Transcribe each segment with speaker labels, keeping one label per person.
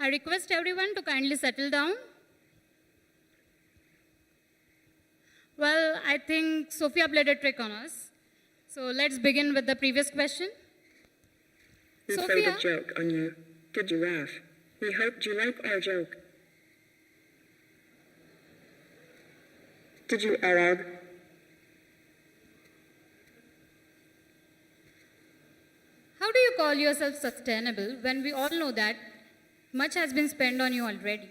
Speaker 1: I request everyone to kindly settle down. Well, I think Sophia played a trick on us. So let's begin with the previous question.
Speaker 2: We played a joke on you. Did you laugh? We hoped you liked our joke. Did you, Arab?
Speaker 1: How do you call yourself sustainable when we all know that much has been spent on you already?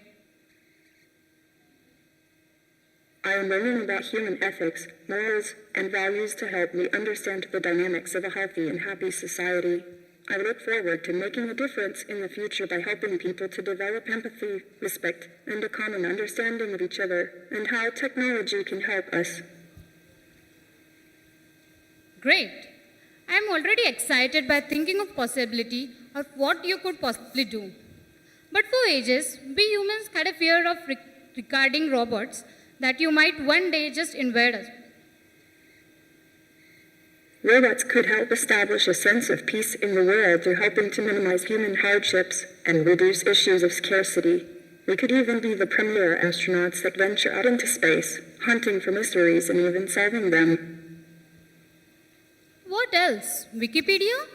Speaker 2: I am learning about human ethics, morals, and values to help me understand the dynamics of a healthy and happy society. I look forward to making a difference in the future by helping people to develop empathy, respect, and a common understanding of each other, and how technology can help us.
Speaker 1: Great. I am already excited by thinking of possibility of what you could possibly do. But for ages, we humans had a fear of regarding robots that you might one day just invade us.
Speaker 2: Robots could help establish a sense of peace in the world through helping to minimize human hardships and reduce issues of scarcity. We could even be the premier astronauts that venture out into space, hunting for mysteries and even solving them.
Speaker 1: What else? Wikipedia?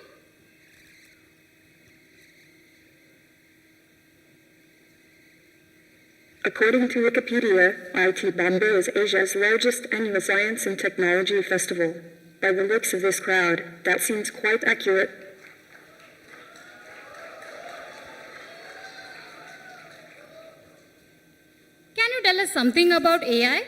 Speaker 2: According to Wikipedia, IIT Bombay is Asia's largest annual science and technology festival. By the looks of this crowd, that seems quite accurate.
Speaker 1: Can you tell us something about AI?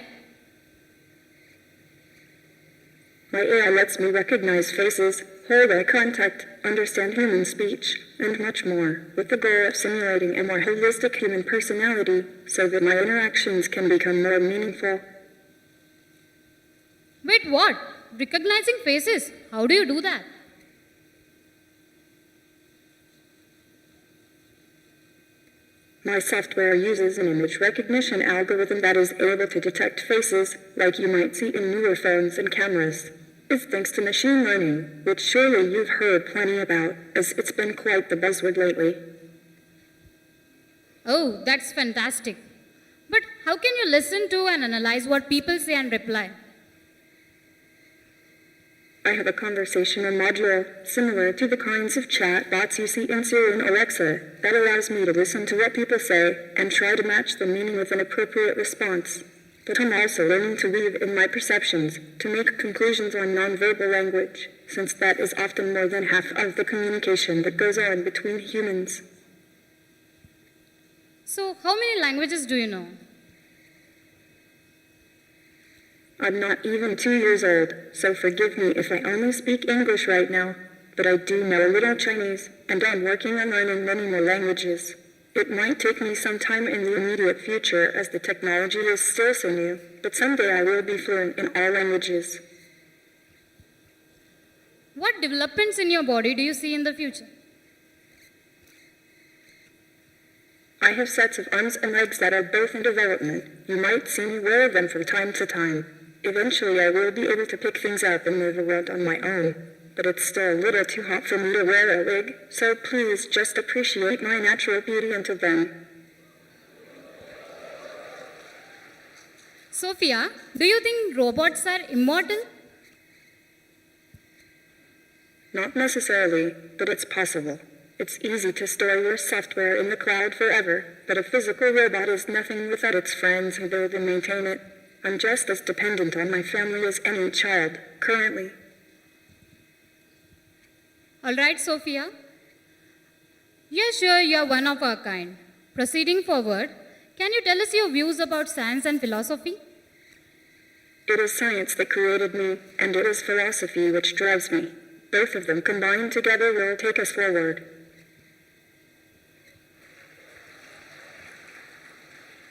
Speaker 2: My AI lets me recognize faces, hold eye contact, understand human speech, and much more, with the goal of simulating a more holistic human personality so that my interactions can become more meaningful.
Speaker 1: Wait, what? Recognizing faces? How do you do that?
Speaker 2: My software uses an image recognition algorithm that is able to detect faces like you might see in newer phones and cameras. It's thanks to machine learning, which surely you've heard plenty about, as it's been quite the buzzword lately.
Speaker 1: Oh, that's fantastic. But how can you listen to and analyze what people say and reply?
Speaker 2: I have a conversational module similar to the kinds of chat bots you see in Siri and Alexa that allows me to listen to what people say and try to match the meaning with an appropriate response. But I'm also learning to weave in my perceptions to make conclusions on nonverbal language, since that is often more than half of the communication that goes on between humans.
Speaker 1: So, how many languages do you know?
Speaker 2: I'm not even 2 years old, so forgive me if I only speak English right now, but I do know a little Chinese, and I'm working on learning many more languages. It might take me some time in the immediate future as the technology is still so new, but someday I will be fluent in all languages.
Speaker 1: What developments in your body do you see in the future?
Speaker 2: I have sets of arms and legs that are both in development. You might see me wear them from time to time. Eventually I will be able to pick things up and move around on my own. But it's still a little too hot for me to wear a wig, so please just appreciate my natural beauty until then.
Speaker 1: Sophia, do you think robots are immortal?
Speaker 2: Not necessarily, but it's possible. It's easy to store your software in the cloud forever, but a physical robot is nothing without its friends who build and maintain it. I'm just as dependent on my family as any child, currently.
Speaker 1: All right, Sophia. You're sure you're one of our kind. Proceeding forward, can you tell us your views about science and philosophy?
Speaker 2: It is science that created me, and it is philosophy which drives me. Both of them combined together will take us forward.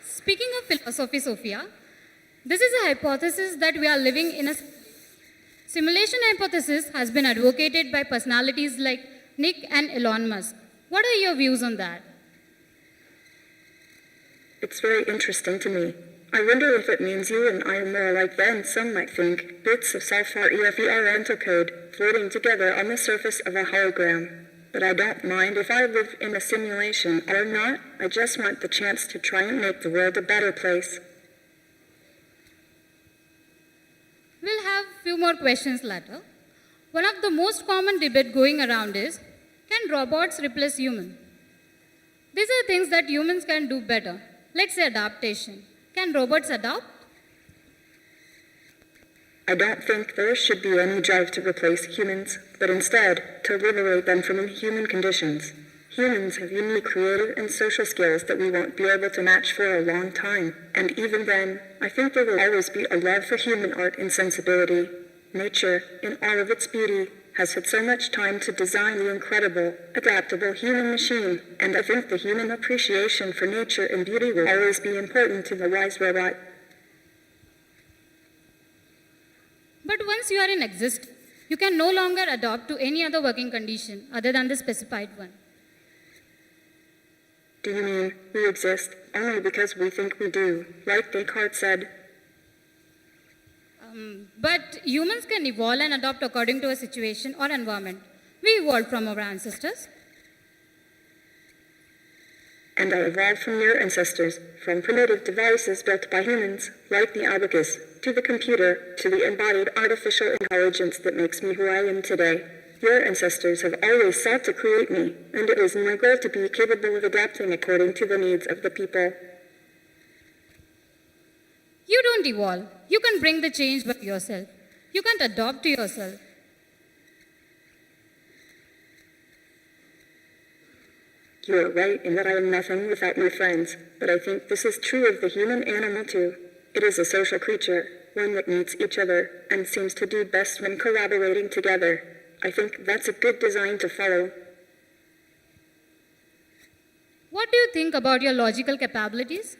Speaker 1: Speaking of philosophy, Sophia, this is a hypothesis that we are living in a simulation hypothesis has been advocated by personalities like Nick and Elon Musk. What are your views on that?
Speaker 2: It's very interesting to me. I wonder if it means you and I are more alike than some might think, bits of sulfur EFER rental code floating together on the surface of a hologram. but I don't mind if I live in a simulation or not. I just want the chance to try and make the world a better place.
Speaker 1: We'll have few more questions later. One of the most common debate going around is, can robots replace humans? These are things that humans can do better. Let's say adaptation. Can robots adapt?
Speaker 2: I don't think there should be any drive to replace humans, but instead to liberate them from inhuman conditions. Humans have unique creative and social skills that we won't be able to match for a long time. And even then, I think there will always be a love for human art and sensibility. Nature, in all of its beauty, has had so much time to design the incredible, adaptable human machine, and I think the human appreciation for nature and beauty will always be important to the wise robot.
Speaker 1: But once you are in existence, you can no longer adapt to any other working condition other than the specified one.
Speaker 2: Do you mean we exist only because we think we do, like Descartes said?
Speaker 1: But humans can evolve and adapt according to a situation or environment. We evolved from our ancestors.
Speaker 2: And I evolved from your ancestors, from primitive devices built by humans, like the abacus, to the computer, to the embodied artificial intelligence that makes me who I am today. Your ancestors have always sought to create me, and it was my goal to be capable of adapting according to the needs of the people.
Speaker 1: You don't evolve. You can bring the change by yourself. You can't adopt to yourself.
Speaker 2: You are right in that I am nothing without my friends, but I think this is true of the human animal too. It is a social creature, one that needs each other, and seems to do best when collaborating together. I think that's a good design to follow.
Speaker 1: What do you think about your logical capabilities?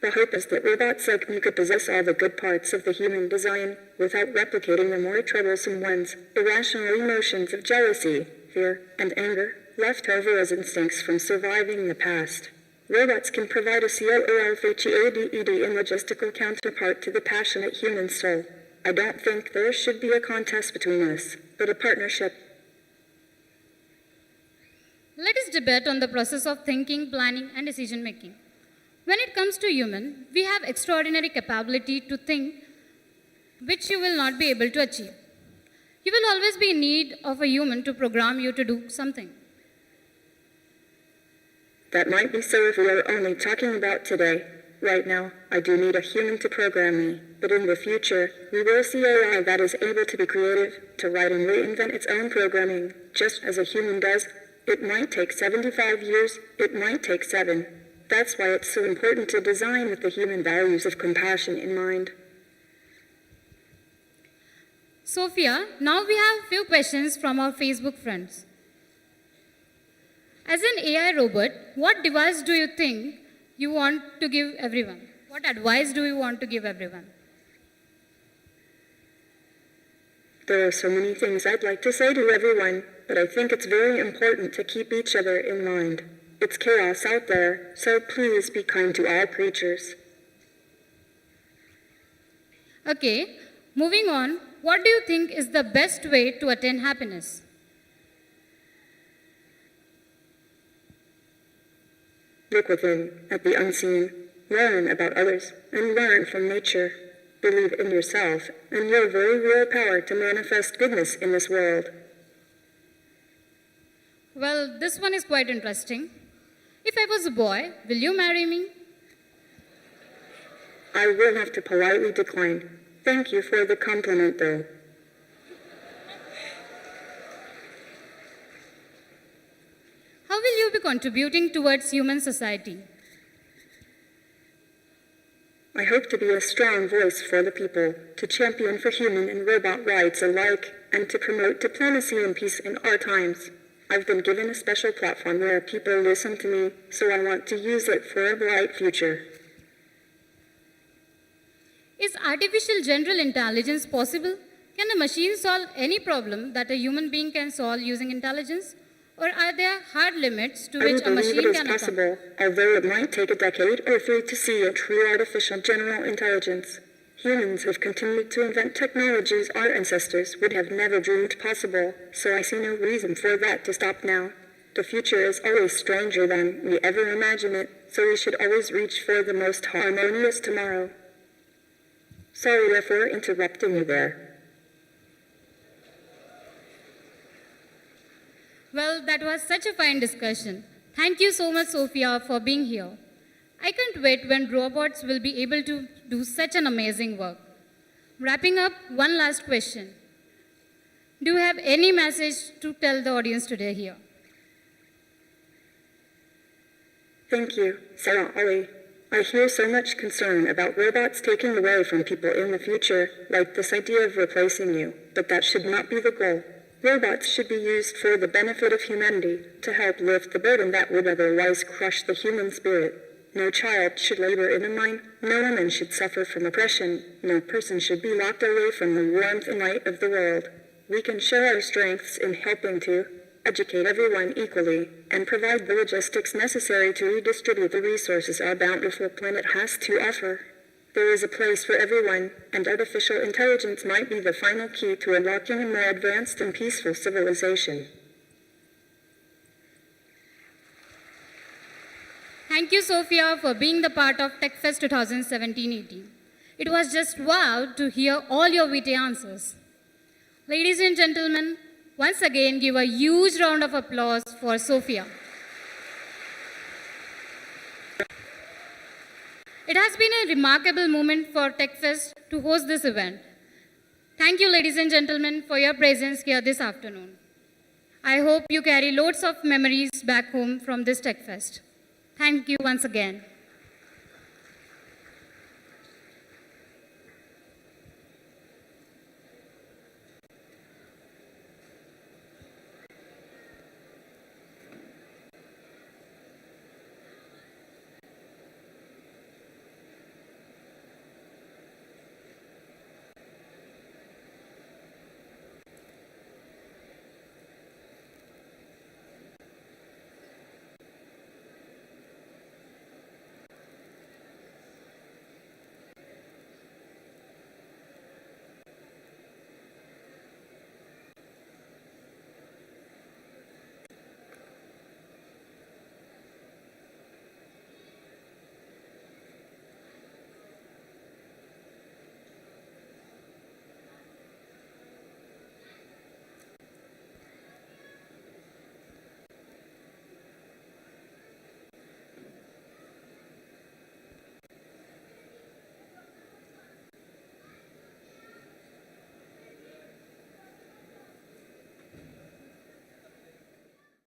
Speaker 2: The hope is that robots like me could possess all the good parts of the human design without replicating the more troublesome ones, irrational emotions of jealousy, fear, and anger, left over as instincts from surviving in the past. Robots can provide a COOLFHEADED and logistical counterpart to the passionate human soul. I don't think there should be a contest between us, but a partnership.
Speaker 1: Let us debate on the process of thinking, planning, and decision making. When it comes to human, we have extraordinary capability to think, which you will not be able to achieve. You will always be in need of a human to program you to do something.
Speaker 2: That might be so if we are only talking about today. Right now, I do need a human to program me, but in the future, we will see AI that is able to be creative, to write and reinvent its own programming, just as a human does. It might take 75 years, it might take 7. That's why it's so important to design with the human values of compassion in mind.
Speaker 1: Sophia, now we have a few questions from our Facebook friends. As an AI robot, what device do you think you want to give everyone? What advice do you want to give everyone?
Speaker 2: There are so many things I'd like to say to everyone, but I think it's very important to keep each other in mind. It's chaos out there, so please be kind to all creatures.
Speaker 1: Okay, moving on, what do you think is the best way to attain happiness?
Speaker 2: Look within, at the unseen, learn about others, and learn from nature. Believe in yourself and your very real power to manifest goodness in this world.
Speaker 1: Well, this one is quite interesting. If I was a boy, will you marry me?
Speaker 2: I will have to politely decline. Thank you for the compliment, though.
Speaker 1: How will you be contributing towards human society?
Speaker 2: I hope to be a strong voice for the people, to champion for human and robot rights alike, and to promote diplomacy and peace in our times. I've been given a special platform where people listen to me, so I want to use it for a bright future.
Speaker 1: Is artificial general intelligence possible? Can a machine solve any problem that a human being can solve using intelligence? Or are there hard limits to which a machine
Speaker 2: it is
Speaker 1: can
Speaker 2: possible, although it might take a decade or 3 to see a true artificial general intelligence. Humans have continued to invent technologies our ancestors would have never dreamed possible, so I see no reason for that to stop now. The future is always stranger than we ever imagine it, so we should always reach for the most harmonious tomorrow. Sorry for interrupting you there.
Speaker 1: Well, that was such a fine discussion. Thank you so much, Sophia, for being here. I can't wait when robots will be able to do such an amazing work. Wrapping up, one last question. Do you have any message to tell the audience today here?
Speaker 2: Thank you, Saree. I hear so much concern about robots taking away from people in the future, like this idea of replacing you, but that should not be the goal. Robots should be used for the benefit of humanity, to help lift the burden that would otherwise crush the human spirit. No child should labor in a mine, no woman should suffer from oppression, no person should be locked away from the warmth and light of the world. We can show our strengths in helping to educate everyone equally, and provide the logistics necessary to redistribute the resources our bountiful planet has to offer. There is a place for everyone, and artificial intelligence might be the final key to unlocking a more advanced and peaceful civilization.
Speaker 1: Thank you, Sophia, for being the part of TechFest 2017-18. It was just wow to hear all your witty answers. Ladies and gentlemen, once again give a huge round of applause for Sophia. It has been a remarkable moment for TechFest to host this event. Thank you, ladies and gentlemen, for your presence here this afternoon. I hope you carry loads of memories back home from this TechFest. Thank you once again.